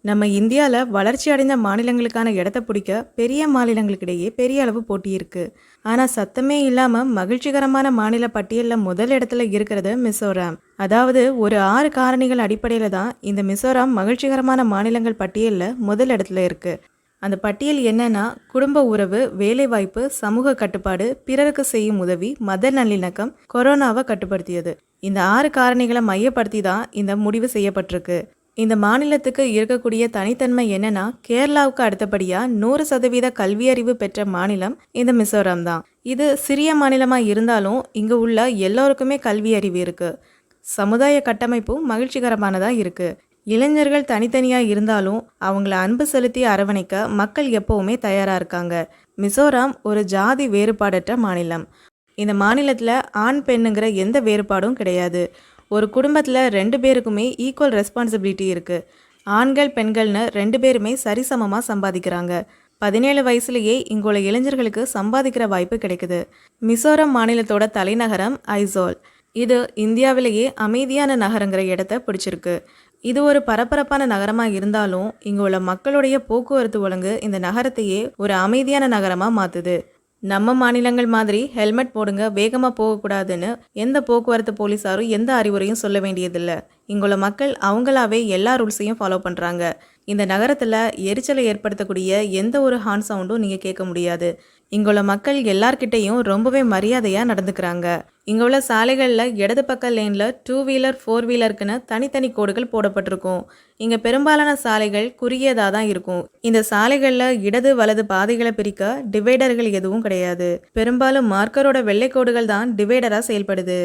நம்ம இந்தியால வளர்ச்சி அடைந்த மாநிலங்களுக்கான இடத்த பிடிக்க பெரிய மாநிலங்களுக்கிடையே பெரிய அளவு போட்டி இருக்கு. ஆனா சத்தமே இல்லாம மகிழ்ச்சிகரமான மாநில பட்டியல்ல முதல் இடத்துல இருக்கிறது மிசோராம். அதாவது ஒரு 6 காரணிகள் அடிப்படையில தான் இந்த மிசோராம் மகிழ்ச்சிகரமான மாநிலங்கள் பட்டியல்ல முதல் இடத்துல இருக்கு. அந்த பட்டியல் என்னன்னா குடும்ப உறவு, வேலைவாய்ப்பு, சமூக கட்டுப்பாடு, பிறருக்கு செய்யும் உதவி, மத நல்லிணக்கம், கொரோனாவை கட்டுப்படுத்தியது. இந்த 6 காரணிகளை மையப்படுத்தி தான் இந்த முடிவு செய்யப்பட்டிருக்கு. இந்த மாநிலத்துக்கு இருக்கக்கூடிய தனித்தன்மை என்னன்னா கேரளாவுக்கு அடுத்தபடியா 100% கல்வியறிவு பெற்ற மாநிலம் இந்த மிசோரம் தான். இது சிறிய மாநிலமா இருந்தாலும் இங்க உள்ள எல்லோருக்குமே கல்வி அறிவு இருக்கு. சமுதாய கட்டமைப்பும் மகிழ்ச்சிகரமானதா இருக்கு. இளைஞர்கள் தனித்தனியா இருந்தாலும் அவங்கள அன்பு செலுத்தி அரவணைக்க மக்கள் எப்பவுமே தயாரா இருக்காங்க. மிசோராம் ஒரு ஜாதி வேறுபாடற்ற மாநிலம். இந்த மாநிலத்துல ஆண் பெண்ணுங்கிற எந்த வேறுபாடும் கிடையாது. ஒரு குடும்பத்தில் 2 பேருக்குமே ஈக்குவல் ரெஸ்பான்சிபிலிட்டி இருக்குது. ஆண்கள் பெண்கள்னு 2 பேருமே சரிசமமாக சம்பாதிக்கிறாங்க. 17 வயசுலேயே இங்குள்ள இளைஞர்களுக்கு சம்பாதிக்கிற வாய்ப்பு கிடைக்குது. மிசோரம் மாநிலத்தோட தலைநகரம் ஐசோல். இது இந்தியாவிலேயே அமைதியான நகரங்கிற இடத்த பிடிச்சிருக்கு. இது ஒரு பரபரப்பான நகரமாக இருந்தாலும் இங்கு உள்ள மக்களுடைய போக்குவரத்து ஒழுங்கு இந்த நகரத்தையே ஒரு அமைதியான நகரமாக மாற்றுது. நம்ம மாநிலங்கள் மாதிரி ஹெல்மெட் போடுங்க, வேகமாக போகக்கூடாதுன்னு எந்த போக்குவரத்து போலீஸாரும் எந்த அறிவுரையும் சொல்ல வேண்டியதில்லை. இங்குள்ள மக்கள் அவங்களாவே எல்லா ரூல்ஸையும் ஃபாலோ பண்ணுறாங்க. இந்த நகரத்தில் எரிச்சலை ஏற்படுத்தக்கூடிய எந்த ஒரு ஹார்ன் சவுண்டும் நீங்கள் கேட்க முடியாது. இங்குள்ள மக்கள் எல்லார்கிட்டையும் ரொம்பவே மரியாதையாக நடந்துக்கிறாங்க. இங்கே உள்ள சாலைகளில் இடது பக்க லேனில் 2 வீலர் 4 வீலருக்குன்னு தனித்தனி கோடுகள் போடப்பட்டிருக்கும். இங்கே பெரும்பாலான சாலைகள் குறுகியதாக தான் இருக்கும். இந்த சாலைகளில் இடது வலது பாதைகளை பிரிக்க டிவைடர்கள் எதுவும் கிடையாது. பெரும்பாலும் மார்க்கரோட வெள்ளை கோடுகள் தான் டிவைடராக செயல்படுது.